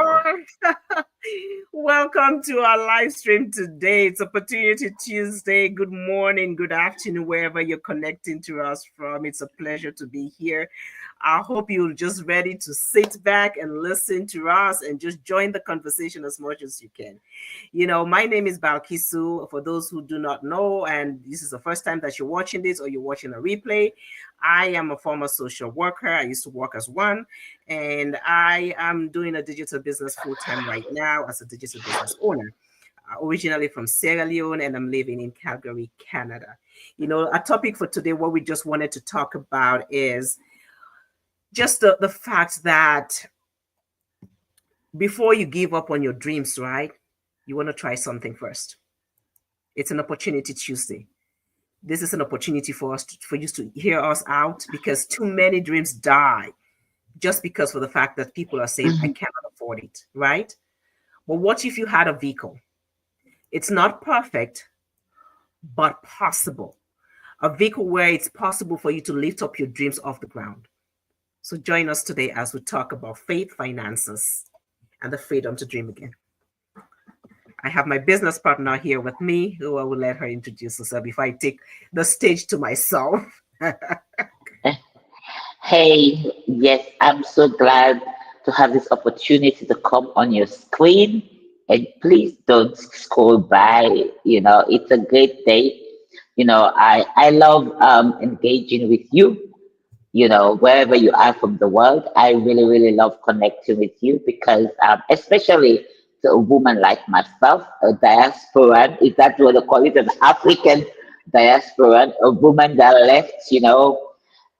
sure. Welcome to our live stream today. It's Opportunity Tuesday. Good morning, good afternoon, wherever you're connecting to us from. It's a pleasure to be here. I hope you're just ready to sit back and listen to us and just join the conversation as much as you can. My name is Balkisu. For those who do not know, and this is the first time that you're watching this or you're watching a replay, I am a former social worker. I used to work as one, and I am doing a digital business full time right now as a digital business owner. Originally from Sierra Leone, and I'm living in Calgary, Canada. A topic for today, what we just wanted to talk about is just the fact that before you give up on your dreams, right, you want to try something first. It's an opportunity Tuesday. This is an opportunity for you to hear us out, because too many dreams die just because for the fact that people are saying, I cannot afford it, right? But what if you had a vehicle? It's not perfect, but possible. A vehicle where it's possible for you to lift up your dreams off the ground. So join us today as we talk about faith, finances, and the freedom to dream again. I have my business partner here with me, who I will let her introduce herself if I take the stage to myself. Hey, yes, I'm so glad to have this opportunity to come on your screen. And please don't scroll by. It's a great day. I love engaging with you, wherever you are from the world. I really, really love connecting with you because, especially to a woman like myself, a diasporan, is that what they call it, an African diasporan, a woman that left,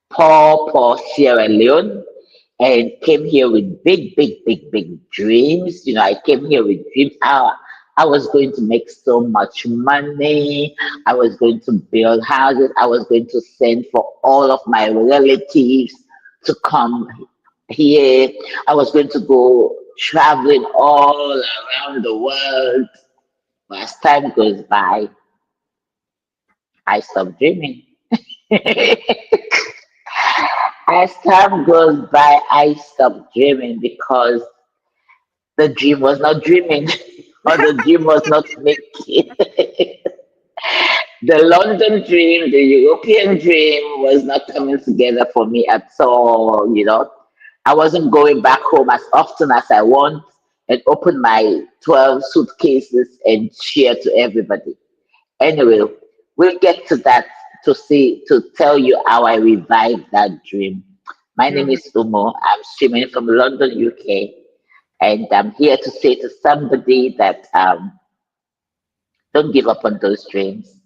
poor Sierra Leone and came here with big, big, big, big dreams. I came here with dreams. I was going to make so much money. I was going to build houses. I was going to send for all of my relatives to come here. I was going to go traveling all around the world. But as time goes by, I stopped dreaming. As time goes by, I stopped dreaming because the dream was not dreaming, or the dream was not making. The London dream, the European dream was not coming together for me at all. I wasn't going back home as often as I want and open my 12 suitcases and share to everybody. Anyway, we'll get to that to tell you how I revived that dream. My name Mhm. is Umo. I'm streaming from London, UK, and I'm here to say to somebody that don't give up on those dreams.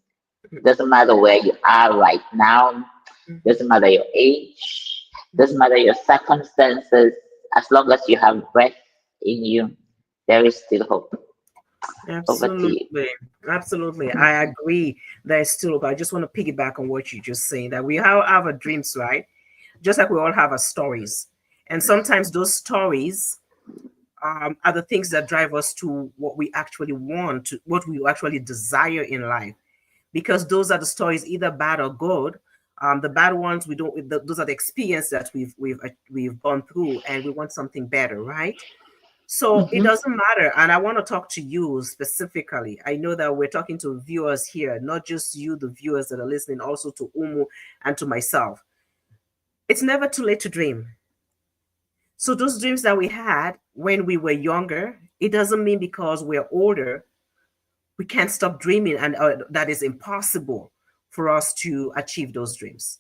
Doesn't matter where you are right now, Mhm. doesn't matter your age, doesn't Mhm. matter your circumstances, as long as you have breath in you, there is still hope. Over to you. Absolutely. Absolutely. I agree. There's still, but I just want to piggyback on what you just saying, that we all have our dreams, right? Just like we all have our stories. And sometimes those stories are the things that drive us to what we actually want, to what we actually desire in life. Because those are the stories, either bad or good. The bad ones, we don't. Those are the experience that we've gone through, and we want something better, right? So it Hmm. doesn't matter. And I want to talk to you specifically. I know that we're talking to viewers here, not just you, the viewers that are listening, also to Umu and to myself. It's never too late to dream. So those dreams that we had when we were younger, it doesn't mean because we're older, we can't stop dreaming, and that is impossible for us to achieve those dreams.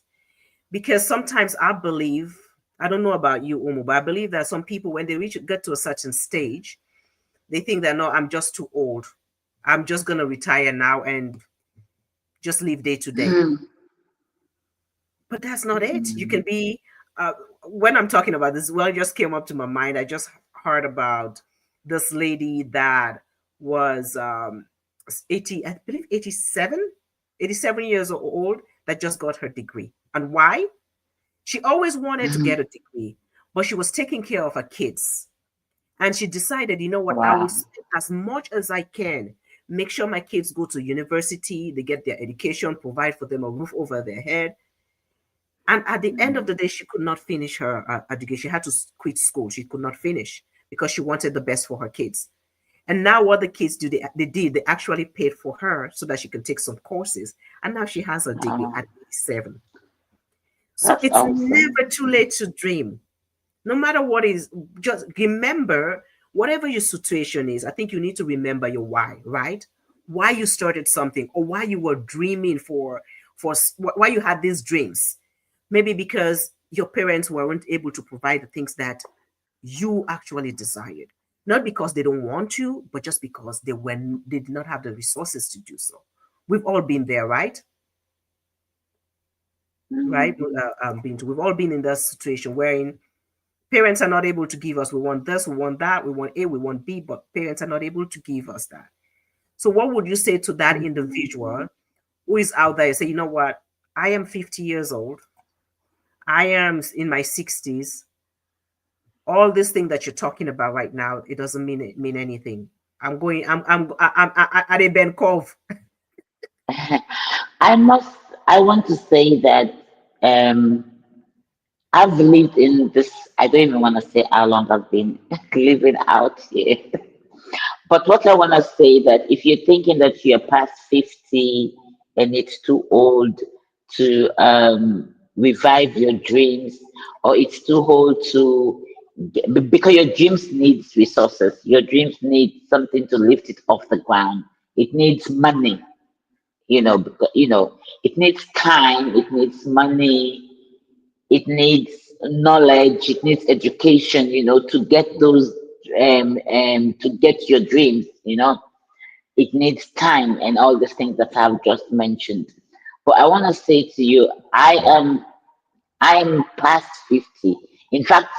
Because sometimes I believe, I don't know about you, Umu, but I believe that some people, when they get to a certain stage, they think that, no, I'm just too old. I'm just going to retire now and just live day to day. But that's not it. You can be, uh, when I'm talking about this, well, it just came up to my mind. I just heard about this lady that was 80, I believe 87 years old, that just got her degree. And why? She always wanted to get a degree, but she was taking care of her kids. And she decided, you know what, I will Wow. spend as much as I can, make sure my kids go to university, they get their education, provide for them a roof over their head. And at the end of the day, she could not finish her education. She had to quit school. She could not finish because she wanted the best for her kids. And now what the kids do, they actually paid for her so that she can take some courses. And now she has a degree Oh, at 87. So that's it's awesome. never too late to dream. No matter what is, just remember whatever your situation is. I think you need to remember your why, right? Why you started something, or why you were dreaming why you had these dreams. Maybe because your parents weren't able to provide the things that you actually desired. Not because they don't want to, but just because they did not have the resources to do so. We've all been there, right? Right? Mhm. We've all been in that situation wherein parents are not able to give us. We want this, we want that, we want A, we want B, but parents are not able to give us that. So, what would you say to that individual who is out there? Say, you know what? I am 50 years old. I am in my 60s. All this thing that you're talking about right now, it doesn't mean anything. I'm at a Ben Cove. I must, I want to say that um, I've lived in this, I don't even want to say how long I've been living out here. But what I want to say that if you're thinking that you're past 50 and it's too old to revive your dreams, or it's too old to, because your dreams needs resources, your dreams need something to lift it off the ground. It needs money, because, it needs time, it needs money, it needs knowledge, it needs education, to get those to get your dreams, it needs time and all the things that I've just mentioned. But I want to say to you, I am past 50. In fact,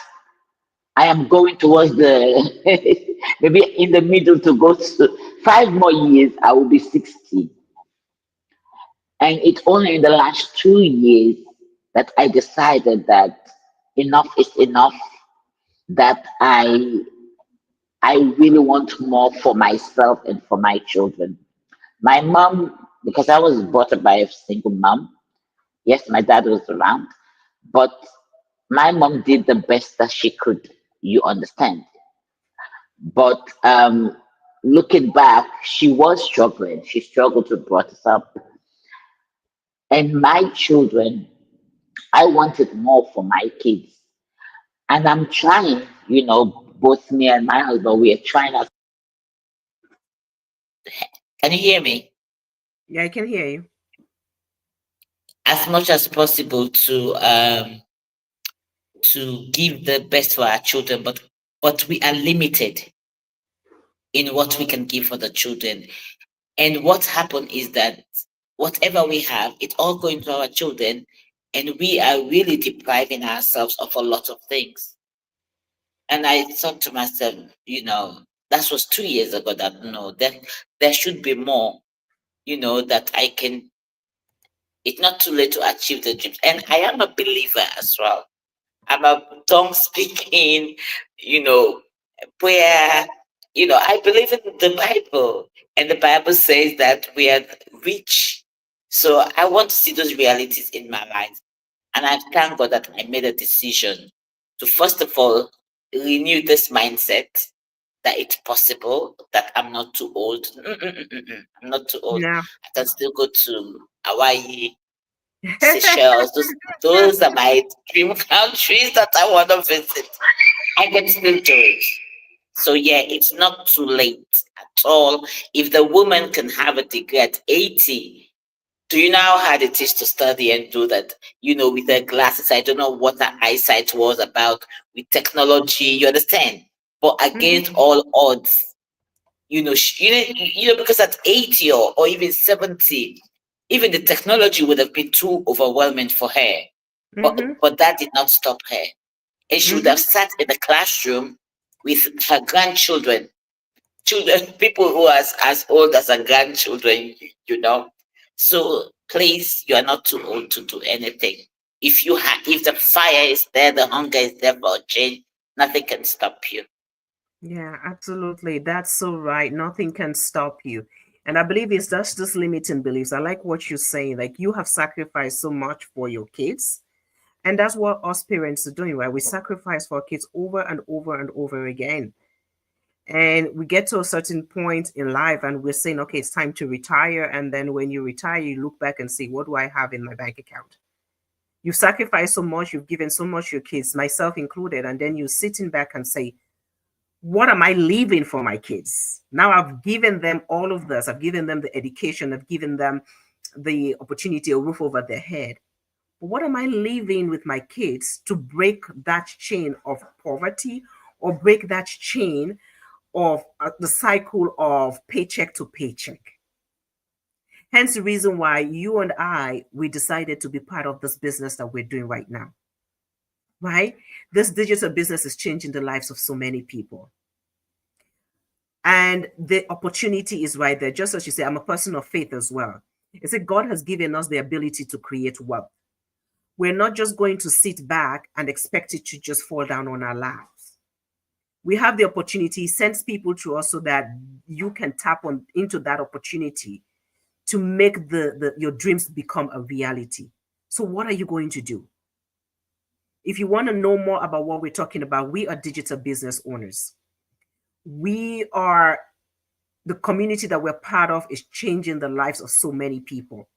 I am going towards the maybe in the middle to go to 5 more years, I will be 60. And it's only in the last 2 years that I decided that enough is enough, that I really want more for myself and for my children. My mom, because I was brought up by a single mom, yes, my dad was around, but my mom did the best that she could, you understand. But looking back, she was struggling. She struggled to brought us up. And my children, I wanted more for my kids. And I'm trying, both me and my husband, we are trying as can you hear me? Yeah, I can hear you. As much as possible to give the best for our children, but we are limited in what we can give for the children. And what happened is that whatever we have, it's all going to our children, and we are really depriving ourselves of a lot of things. And I thought to myself, that was 2 years ago, that no, that there should be more, that I can. It's not too late to achieve the dreams. And I am a believer as well. I'm a tongue speaking, you know, where, I believe in the Bible. And the Bible says that we are rich. So I want to see those realities in my life. And I thank God that I made a decision to, first of all, renew this mindset that it's possible, that I'm not too old. I'm not too old. No. I can still go to Hawaii, Seychelles. Those are my dream countries that I want to visit. I can still do it. So yeah, it's not too late at all. If the woman can have a degree at 80, do you know how hard it is to study and do that? With her glasses, I don't know what her eyesight was about with technology. You understand? But Mhm. against all odds, because at 80 or even 70, even the technology would have been too overwhelming for her. But Mhm. but that did not stop her. And she would have Mhm. sat in the classroom with her grandchildren, children, people who are as old as her grandchildren, you know. So please, you are not too old to do anything. If the fire is there, the hunger is there for a change, nothing can stop you. Yeah, absolutely. That's so right. Nothing can stop you. And I believe it's just limiting beliefs. I like what you're saying. Like you have sacrificed so much for your kids. And that's what us parents are doing, right? We sacrifice for our kids over and over and over again. And we get to a certain point in life and we're saying, okay, it's time to retire. And then when you retire, you look back and say, what do I have in my bank account? You've sacrificed so much, you've given so much to your kids, myself included. And then you're sitting back and say, what am I leaving for my kids? Now I've given them all of this. I've given them the education. I've given them the opportunity, a roof over their head. But what am I leaving with my kids to break that chain of poverty or break that chain of the cycle of paycheck to paycheck? Hence the reason why you and I, we decided to be part of this business that we're doing right now, right? This digital business is changing the lives of so many people. And the opportunity is right there. Just as you say, I'm a person of faith as well. It's like God has given us the ability to create wealth. We're not just going to sit back and expect it to just fall down on our laps. We have the opportunity, He sends people to us so that you can tap on into that opportunity to make your dreams become a reality. So what are you going to do? If you want to know more about what we're talking about, we are digital business owners. We are the community that we're part of is changing the lives of so many people.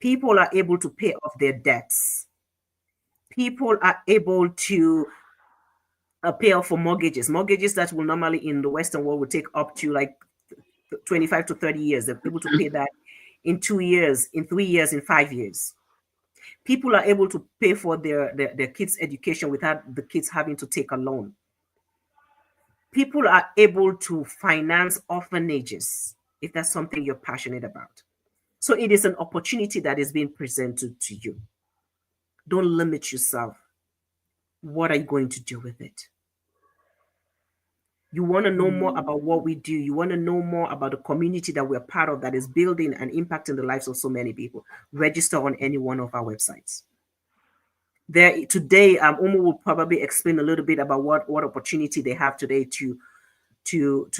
People are able to pay off their debts. People are able to pay off for mortgages that will normally in the Western world would take up to like 25 to 30 years. They're able to pay that in 2 years, in 3 years, in 5 years. People are able to pay for their kids' education without the kids having to take a loan. People are able to finance orphanages if that's something you're passionate about. So it is an opportunity that is being presented to you. Don't limit yourself. What are you going to do with it? You want to know more about what we do. You want to know more about the community that we're part of that is building and impacting the lives of so many people. Register on any one of our websites. There today, Umu will probably explain a little bit about what opportunity they have today to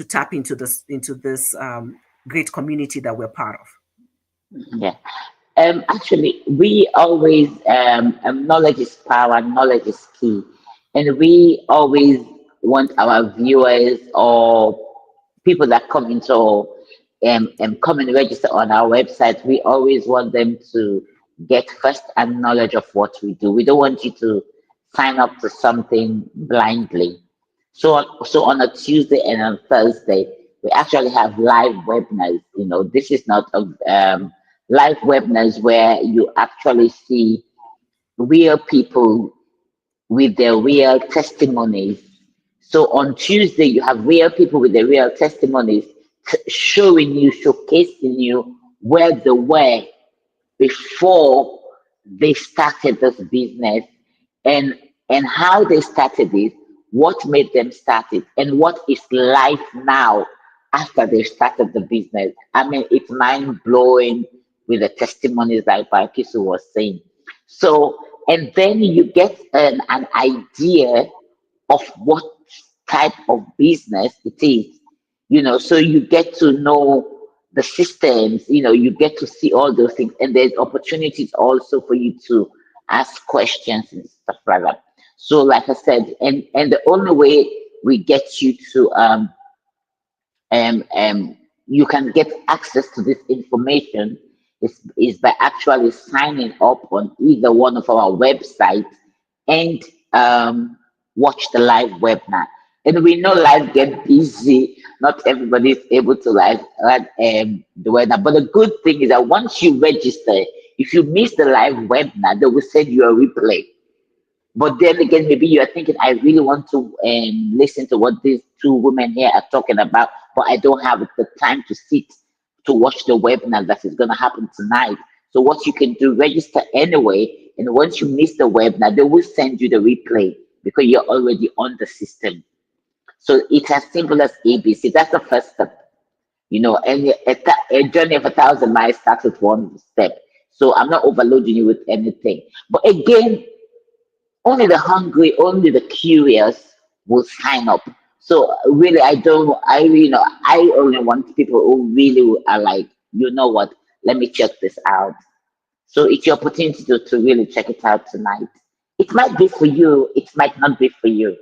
tap into this great community that we're part of. Yeah. Actually, we always knowledge is power, knowledge is key, and we always want our viewers or people that come into come and register on our website. We always want them to get first and knowledge of what we do. We don't want you to sign up to something blindly. So on a Tuesday and on Thursday, we actually have live webinars. This is not a live webinars where you actually see real people with their real testimonies. So on Tuesday, you have real people with their real testimonies showing you, showcasing you where they were before they started this business, and how they started it, what made them start it, and what is life now after they started the business. I mean, it's mind blowing with the testimonies like Barkisu was saying. So, and then you get an idea of what type of business it is, so you get to know the systems, you get to see all those things, and there's opportunities also for you to ask questions and stuff like that. So like I said, and the only way we get you to you can get access to this information is by actually signing up on either one of our websites and watch the live webinar. And we know life get busy. Not everybody is able to live the webinar. But the good thing is that once you register, if you miss the live webinar, they will send you a replay. But then again, maybe you're thinking, I really want to listen to what these two women here are talking about, but I don't have the time to sit to watch the webinar that is going to happen tonight. So what you can do, register anyway, and once you miss the webinar, they will send you the replay because you're already on the system. So it's as simple as ABC. That's the first step. And a journey of 1,000 miles starts with one step. So I'm not overloading you with anything. But again, only the hungry, only the curious will sign up. So really, I only want people who really are like, what, let me check this out. So it's your opportunity to really check it out tonight. It might be for you, it might not be for you,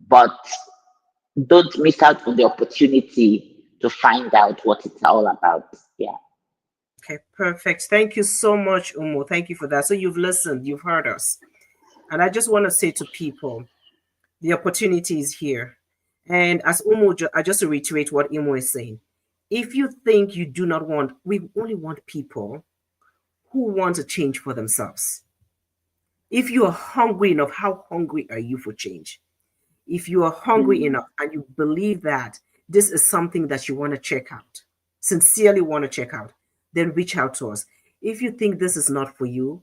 but don't miss out on the opportunity to find out what it's all about. Yeah. Okay, perfect. Thank you so much, Umo. Thank you for that. So you've listened, you've heard us. And I just want to say to people, the opportunity is here. And as Umo, I just to reiterate what Umo is saying. If you think you do not want, we only want people who want to change for themselves. If you are hungry enough, how hungry are you for change? If you are hungry Mm. enough and you believe that this is something that you want to check out, sincerely want to check out, then reach out to us. If you think this is not for you,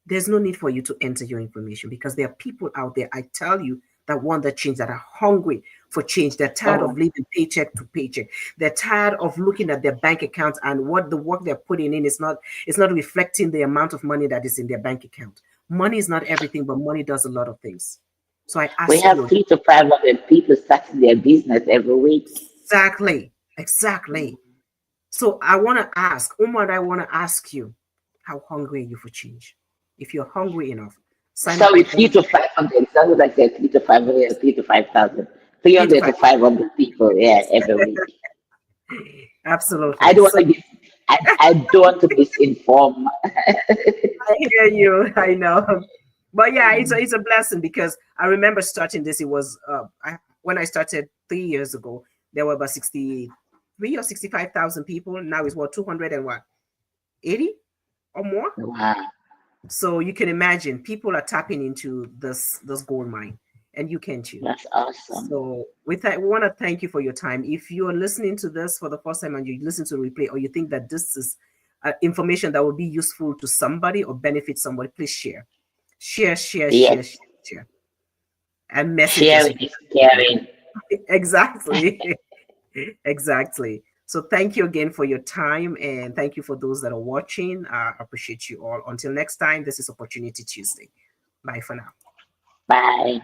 there's no need for you to enter your information because there are people out there, I tell you, that want that change, that are hungry for change. They're tired of Oh, living paycheck to paycheck. They're tired of looking at their bank accounts and what the work they're putting in is not, it's not reflecting the amount of money that is in their bank account. Money is not everything, but money does a lot of things. So I we ask have you, 3 to 500 people starting their business every week. exactly, exactly. So I want to ask, Umar, I want to ask you, how hungry are you for change? If you're hungry enough, sign up Sorry, with three one, to five hundred. It sounded like they're 3 to 500, 3 to 5,000, three three to hundred to five. 500 people. Yeah, every week. I Absolutely. don't So want to be. I don't want to misinform. I hear you. I know. But yeah, it's a blessing because I remember starting this. It was when I started 3 years ago. There were about 63 or 65,000 people. Now it's what 200 and what 80 or more. Wow, So you can imagine people are tapping into this gold mine, and you can too. that's awesome. So with that, we want to thank you for your time. If you are listening to this for the first time and you listen to the replay, or you think that this is information that will be useful to somebody or benefit somebody, please share, share, share, Yes, share, share, share, and message us. sharing is caring. Exactly, exactly. So thank you again for your time, and thank you for those that are watching. I appreciate you all. Until next time, this is Opportunity Tuesday. Bye for now. Bye.